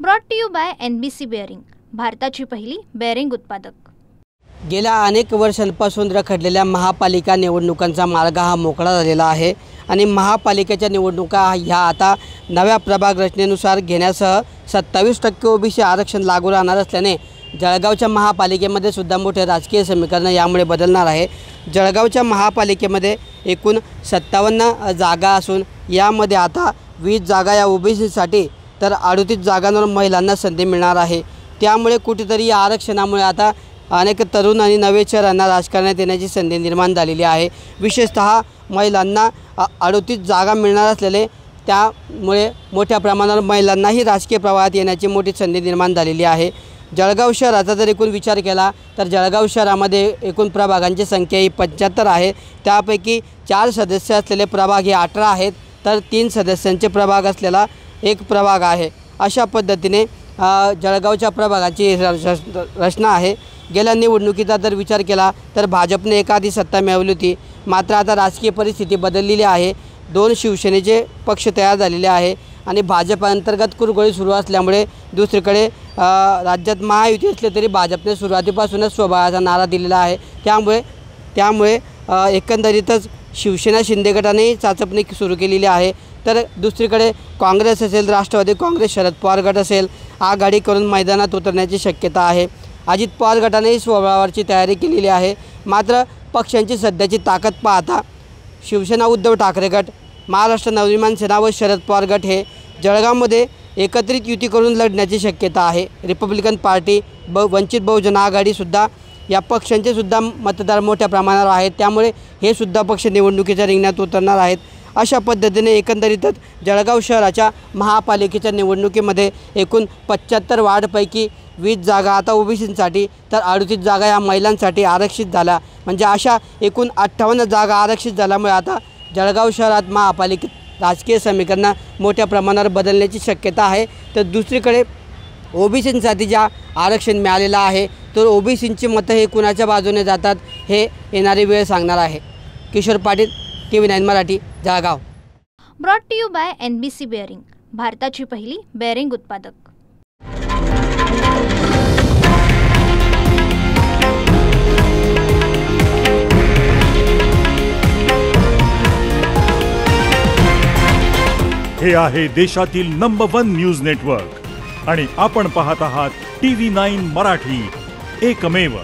Brought to you by NBC bearing, भारताची पहिली bearing उत्पादक। गेल्या अनेक वर्षांपासून रखडलेल्या महापालिका निवडणुकांचा मार्ग हा मोकळा झालेला आहे आणि महापालिकेच्या निवडणुका ह्या आता नव्या प्रभाग रचनेनुसार घेण्यासह 27% ओबीसी आरक्षण लागू राहणार असल्याने जळगावच्या महापालिकेमध्ये सुद्धा मोठे राजकीय समीकरण यामुळे बदलणार आहे। जळगावच्या महापालिकेमध्ये एकूण 57 जागा असून यामध्ये आता 20 जागा या ओबीसीसाठी तर 38 जागांवर महिलांना संधी मिळणार आहे। त्यामुळे कुठेतरी या आरक्षणामुळे आता अनेक तरुण आणि नवे चेहऱ्यांना राजकारणात येण्याची संधी निर्माण झालेली आहे। विशेषतः महिलांना 38 जागा मिळणार असलेले त्यामुळे मोठ्या प्रमाणावर महिलांनाही राजकीय प्रवाहात येण्याची मोठी संधी निर्माण झालेली आहे। जळगाव शहराचा जर एकूण विचार केला तर जळगाव शहरामध्ये एकूण प्रभागांची संख्या ही 75 आहे। त्यापैकी 4 सदस्य असलेले प्रभाग हे 18 आहेत तर 3 सदस्यांचे प्रभाग असलेला एक प्रभाग आहे। अशा पद्धतीने जळगावच्या प्रभागाची रचना आहे। गेल्या निवडणुकीचा जर विचार केला तर भाजपने एकाधी सत्ता मिळवली होती, मात्र आता राजकीय परिस्थिती बदललेली आहे। 2 शिवसेनेचे पक्ष तयार झालेले आहे आणि भाजप अंतर्गत कुरघोडी सुरू असल्यामुळे दुसरीकडे राज्यात महायुती असले तरी भाजपने सुरुवातीपासूनच स्वबळाचा नारा दिलेला आहे। त्यामुळे एकंदरीतच शिवसेना शिंदे गटाने चाचपणी सुरू केलेली आहे, तर दुसरीकडे काँग्रेस असेल, राष्ट्रवादी काँग्रेस, शरद पवार गट असेल, आघाडी करून मैदानात उतरण्याची शक्यता आहे। अजित पवार गटानेही स्वबळावरची तयारी केलेली आहे। मात्र पक्षांची सध्याची ताकद पाहता शिवसेना उद्धव ठाकरे गट, महाराष्ट्र नवनिर्माण सेना व शरद पवार गट हे जळगावमध्ये एकत्रित युती करून लढण्याची शक्यता आहे। रिपब्लिकन पार्टी, वंचित बहुजन आघाडीसुद्धा या पक्षांचे सुद्धा मतदार मोठ्या प्रमाणावर आहेत, त्यामुळे हे सुद्धा पक्ष निवडणुकीच्या रिंगणात उतरणार आहेत। अशा पद्धतीने एकंदरीतच जळगाव शहराच्या महापालिकेच्या निवडणुकीमध्ये एकूण 75 वार्डपैकी 20 जागा आता ओबीसींसाठी तर 38 जागा या महिलांसाठी आरक्षित झाल्या, म्हणजे अशा एकूण 58 जागा आरक्षित झाल्यामुळे आता जळगाव शहरात महापालिकेत राजकीय समीकरण मोठ्या प्रमाणावर बदलण्याची शक्यता आहे। तर दुसरीकडे ओबीसींसाठी ज्या आरक्षण मिळालेलं आहे तर ओबीसींची मतं हे कुणाच्या बाजूने जातात हे येणारी वेळ सांगणार आहे। Kishor Patil, TV9 Marathi, Jalgaon. Brought to you by NBC bearing, भारताची पहिली बेअरिंग उत्पादक। हे आहे देशातील नंबर 1 न्यूज नेटवर्क आणि आपण पाहत आहात TV9 मराठी, एकमेव।